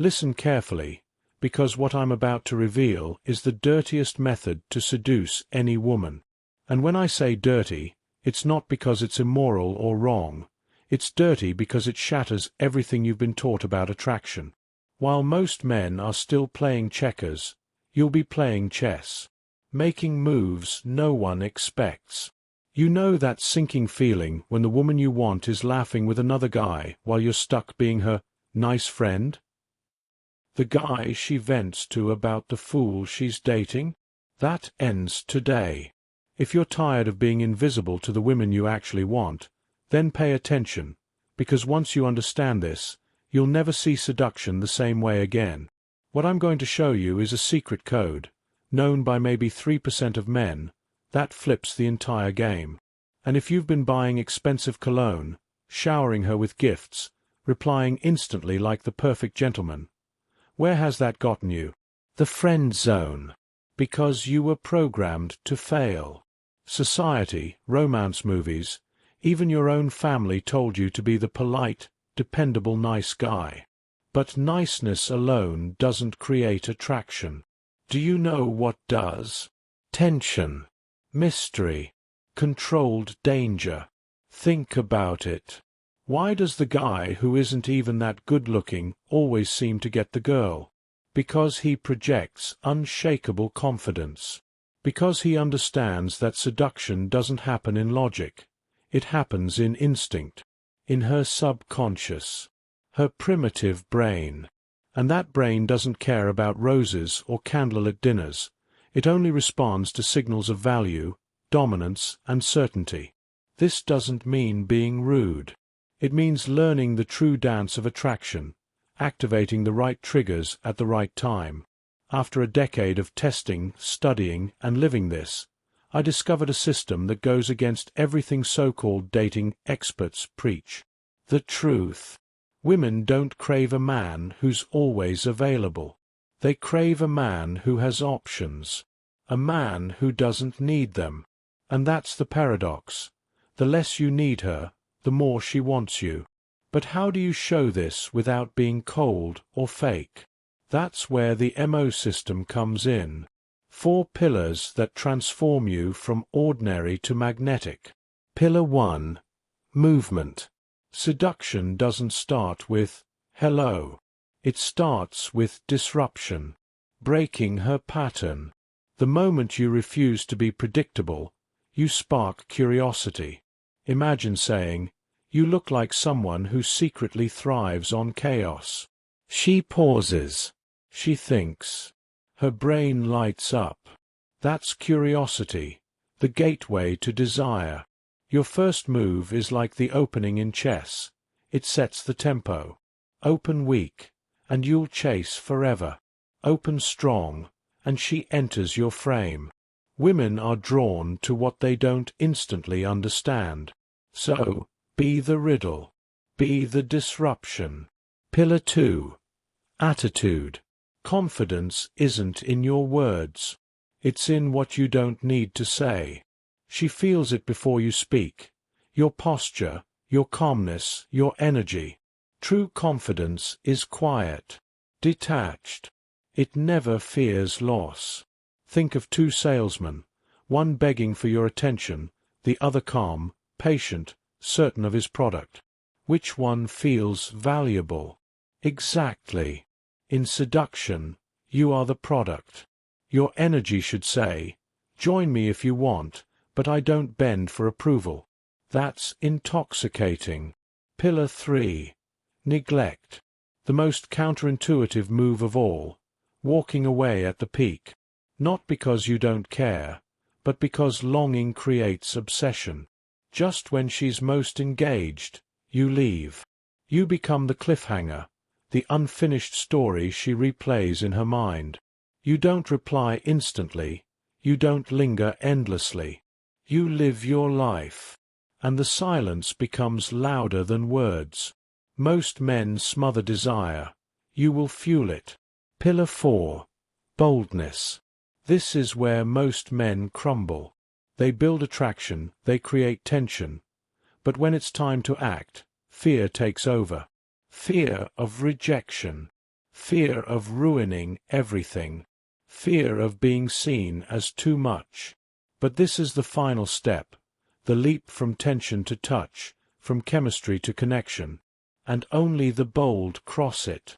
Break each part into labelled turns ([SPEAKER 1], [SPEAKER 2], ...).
[SPEAKER 1] Listen carefully, because what I'm about to reveal is the dirtiest method to seduce any woman. And when I say dirty, it's not because it's immoral or wrong. It's dirty because it shatters everything you've been taught about attraction. While most men are still playing checkers, you'll be playing chess, making moves no one expects. You know that sinking feeling when the woman you want is laughing with another guy while you're stuck being her nice friend? The guy she vents to about the fool she's dating? That ends today. If you're tired of being invisible to the women you actually want, then pay attention, because once you understand this, you'll never see seduction the same way again. What I'm going to show you is a secret code, known by maybe 3% of men, that flips the entire game. And if you've been buying expensive cologne, showering her with gifts, replying instantly like the perfect gentleman, where has that gotten you? The friend zone. Because you were programmed to fail. Society, romance movies, even your own family told you to be the polite, dependable nice guy. But niceness alone doesn't create attraction. Do you know what does? Tension. Mystery. Controlled danger. Think about it. Why does the guy who isn't even that good-looking always seem to get the girl? Because he projects unshakable confidence. Because he understands that seduction doesn't happen in logic. It happens in instinct, in her subconscious, her primitive brain. And that brain doesn't care about roses or candlelit dinners. It only responds to signals of value, dominance, and certainty. This doesn't mean being rude. It means learning the true dance of attraction, activating the right triggers at the right time. After a decade of testing, studying, and living this, I discovered a system that goes against everything so-called dating experts preach. The truth. Women don't crave a man who's always available. They crave a man who has options. A man who doesn't need them. And that's the paradox. The less you need her, the more she wants you. But how do you show this without being cold or fake? That's where the MO system comes in. 4 pillars that transform you from ordinary to magnetic. Pillar 1. Movement. Seduction doesn't start with hello. It starts with disruption, breaking her pattern. The moment you refuse to be predictable, you spark curiosity. Imagine saying, "You look like someone who secretly thrives on chaos." She pauses. She thinks. Her brain lights up. That's curiosity, the gateway to desire. Your first move is like the opening in chess. It sets the tempo. Open weak, and you'll chase forever. Open strong, and she enters your frame. Women are drawn to what they don't instantly understand. So, be the riddle. Be the disruption. Pillar 2. Attitude. Confidence isn't in your words. It's in what you don't need to say. She feels it before you speak. Your posture, your calmness, your energy. True confidence is quiet, detached. It never fears loss. Think of 2 salesmen, one begging for your attention, the other calm, patient, certain of his product. Which one feels valuable? Exactly. In seduction, you are the product. Your energy should say, "Join me if you want, but I don't bend for approval." That's intoxicating. Pillar 3. Neglect. The most counterintuitive move of all, walking away at the peak. Not because you don't care, but because longing creates obsession. Just when she's most engaged, you leave. You become the cliffhanger, the unfinished story she replays in her mind. You don't reply instantly, you don't linger endlessly. You live your life. And the silence becomes louder than words. Most men smother desire. You will fuel it. Pillar 4. Boldness. This is where most men crumble. They build attraction, they create tension. But when it's time to act, fear takes over. Fear of rejection. fear of ruining everything, fear of being seen as too much. But this is the final step, the leap from tension to touch, from chemistry to connection, and only the bold cross it.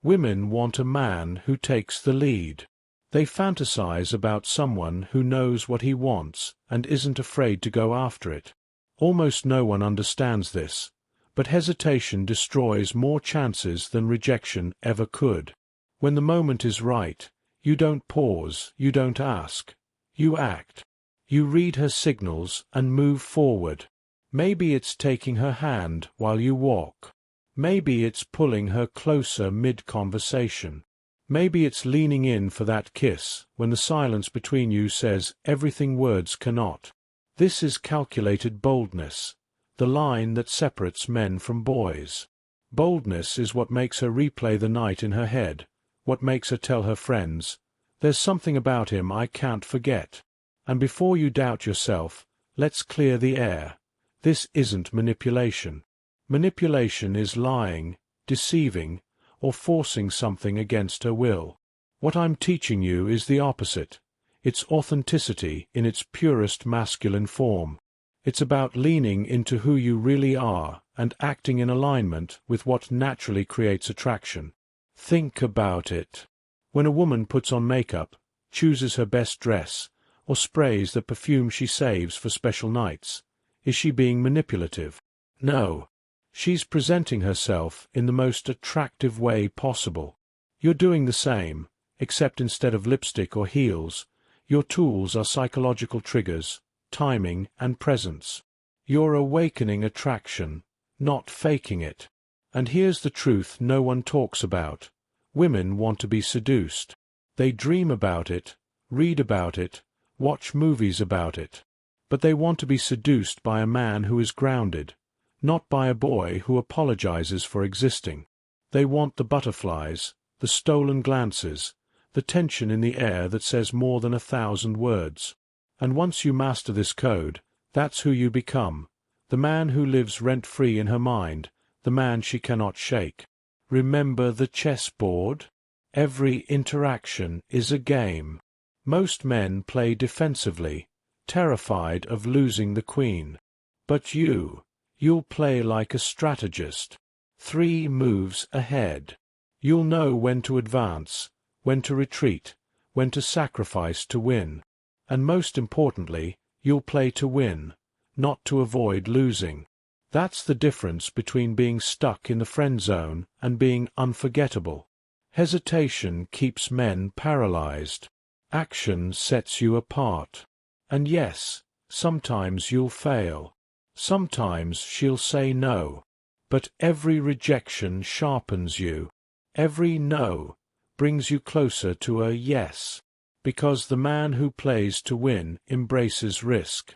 [SPEAKER 1] Women want a man who takes the lead. They fantasize about someone who knows what he wants and isn't afraid to go after it. Almost no one understands this, but hesitation destroys more chances than rejection ever could. When the moment is right, you don't pause, you don't ask, you act. You read her signals and move forward. Maybe it's taking her hand while you walk. Maybe it's pulling her closer mid-conversation. Maybe it's leaning in for that kiss when the silence between you says everything words cannot. This is calculated boldness, the line that separates men from boys. Boldness is what makes her replay the night in her head, what makes her tell her friends, "There's something about him I can't forget." And before you doubt yourself, let's clear the air. This isn't manipulation. Manipulation is lying, deceiving, or forcing something against her will. What I'm teaching you is the opposite. It's authenticity in its purest masculine form. It's about leaning into who you really are and acting in alignment with what naturally creates attraction. Think about it. When a woman puts on makeup, chooses her best dress, or sprays the perfume she saves for special nights, is she being manipulative? No. She's presenting herself in the most attractive way possible. You're doing the same, except instead of lipstick or heels, your tools are psychological triggers, timing, and presence. You're awakening attraction, not faking it. And here's the truth no one talks about. Women want to be seduced. They dream about it, read about it, watch movies about it. But they want to be seduced by a man who is grounded, not by a boy who apologizes for existing. They want the butterflies, the stolen glances, the tension in the air that says more than 1,000 words. And once you master this code, that's who you become, the man who lives rent-free in her mind, the man she cannot shake. Remember the chessboard? Every interaction is a game. Most men play defensively, terrified of losing the queen. But you'll play like a strategist. 3 moves ahead. You'll know when to advance, when to retreat, when to sacrifice to win. And most importantly, you'll play to win, not to avoid losing. That's the difference between being stuck in the friend zone and being unforgettable. Hesitation keeps men paralyzed. Action sets you apart. And yes, sometimes you'll fail. Sometimes she'll say no. But every rejection sharpens you. Every no brings you closer to a yes. Because the man who plays to win embraces risk.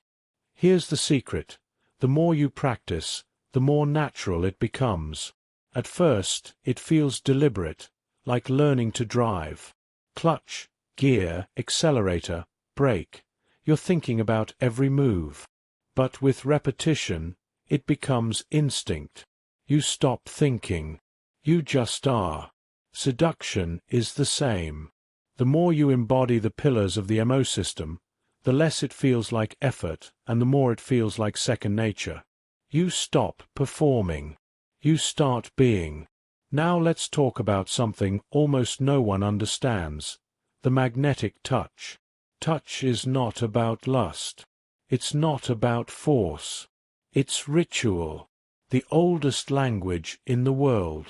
[SPEAKER 1] Here's the secret. The more you practice, the more natural it becomes. At first, it feels deliberate, like learning to drive. Clutch, gear, accelerator, brake. You're thinking about every move. But with repetition, it becomes instinct. You stop thinking. You just are. Seduction is the same. The more you embody the pillars of the MO system, the less it feels like effort and the more it feels like second nature. You stop performing. You start being. Now let's talk about something almost no one understands. The magnetic touch. Touch is not about lust. It's not about force. It's ritual. The oldest language in the world.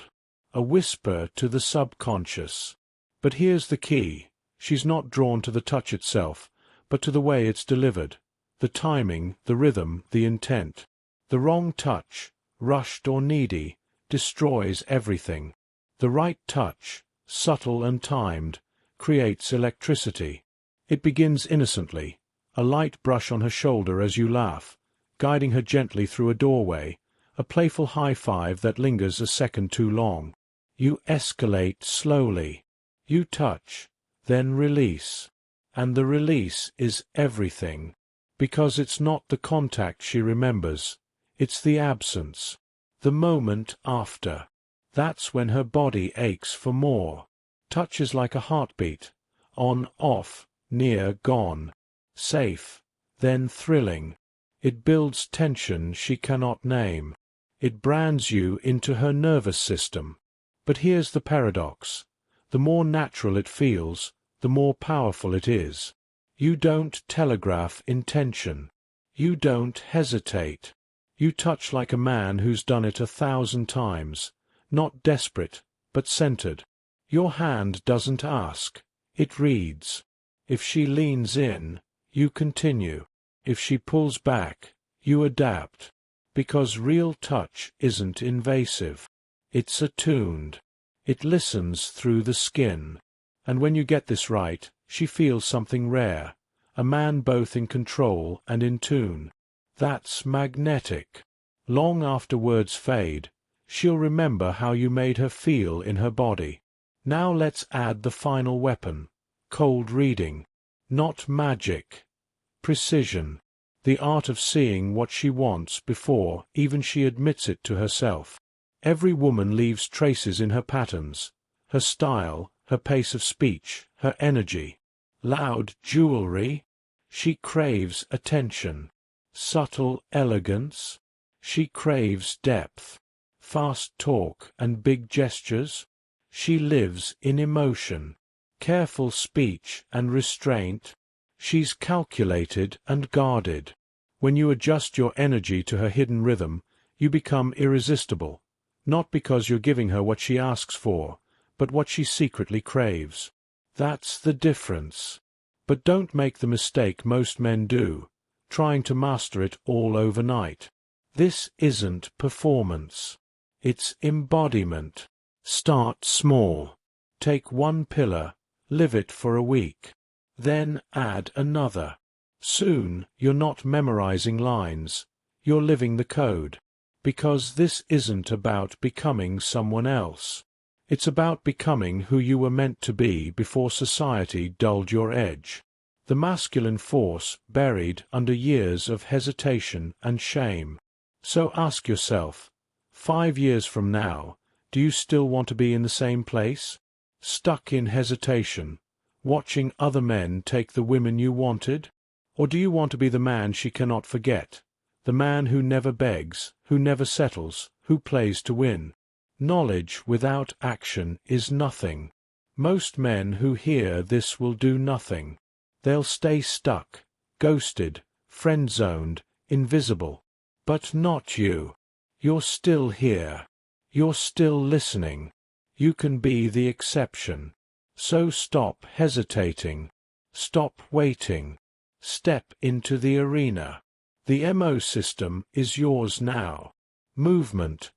[SPEAKER 1] A whisper to the subconscious. But here's the key. She's not drawn to the touch itself, but to the way it's delivered. The timing, the rhythm, the intent. The wrong touch, rushed or needy, destroys everything. The right touch, subtle and timed, creates electricity. It begins innocently, a light brush on her shoulder as you laugh, guiding her gently through a doorway, a playful high-five that lingers a second too long. You escalate slowly. You touch, then release. And the release is everything. Because it's not the contact she remembers. It's the absence. The moment after. That's when her body aches for more. Touch is like a heartbeat. On, off, near, gone. Safe, then thrilling. It builds tension she cannot name. It brands you into her nervous system. But here's the paradox. The more natural it feels, the more powerful it is. You don't telegraph intention. You don't hesitate. You touch like a man who's done it 1,000 times, not desperate, but centered. Your hand doesn't ask, it reads. If she leans in, you continue. If she pulls back, you adapt. Because real touch isn't invasive. It's attuned. It listens through the skin. And when you get this right, she feels something rare. A man both in control and in tune. That's magnetic. Long after words fade, she'll remember how you made her feel in her body. Now let's add the final weapon. Cold reading. Not magic. Precision. The art of seeing what she wants before even she admits it to herself. Every woman leaves traces in her patterns, her style, her pace of speech, her energy. Loud jewelry? She craves attention. Subtle elegance? She craves depth. Fast talk and big gestures? She lives in emotion. Careful speech and restraint? She's calculated and guarded. When you adjust your energy to her hidden rhythm, you become irresistible. Not because you're giving her what she asks for, but what she secretly craves. That's the difference. But don't make the mistake most men do, trying to master it all overnight. This isn't performance. It's embodiment. Start small. Take one pillar, live it for a week. Then add another. Soon you're not memorizing lines. You're living the code. Because this isn't about becoming someone else. It's about becoming who you were meant to be before society dulled your edge. The masculine force buried under years of hesitation and shame. So ask yourself, 5 years from now, do you still want to be in the same place? Stuck in hesitation, watching other men take the women you wanted? Or do you want to be the man she cannot forget? The man who never begs, who never settles, who plays to win. Knowledge without action is nothing. Most men who hear this will do nothing. They'll stay stuck, ghosted, friend-zoned, invisible. But not you. You're still here. You're still listening. You can be the exception. So stop hesitating. Stop waiting. Step into the arena. The MO system is yours now. Movement,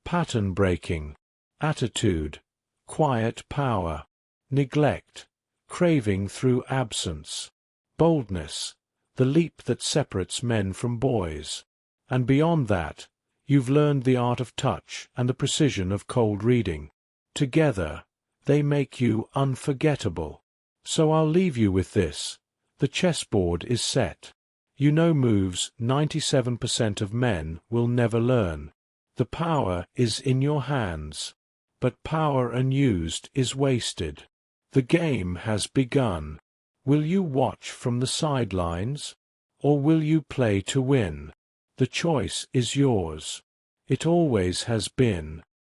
[SPEAKER 1] pattern breaking, attitude, quiet power, neglect, craving through absence, boldness, the leap that separates men from boys. And beyond that, you've learned the art of touch and the precision of cold reading. Together, they make you unforgettable. So I'll leave you with this. The chessboard is set. You know moves 97% of men will never learn. The power is in your hands. But power unused is wasted. The game has begun. Will you watch from the sidelines? Or will you play to win? The choice is yours. It always has been.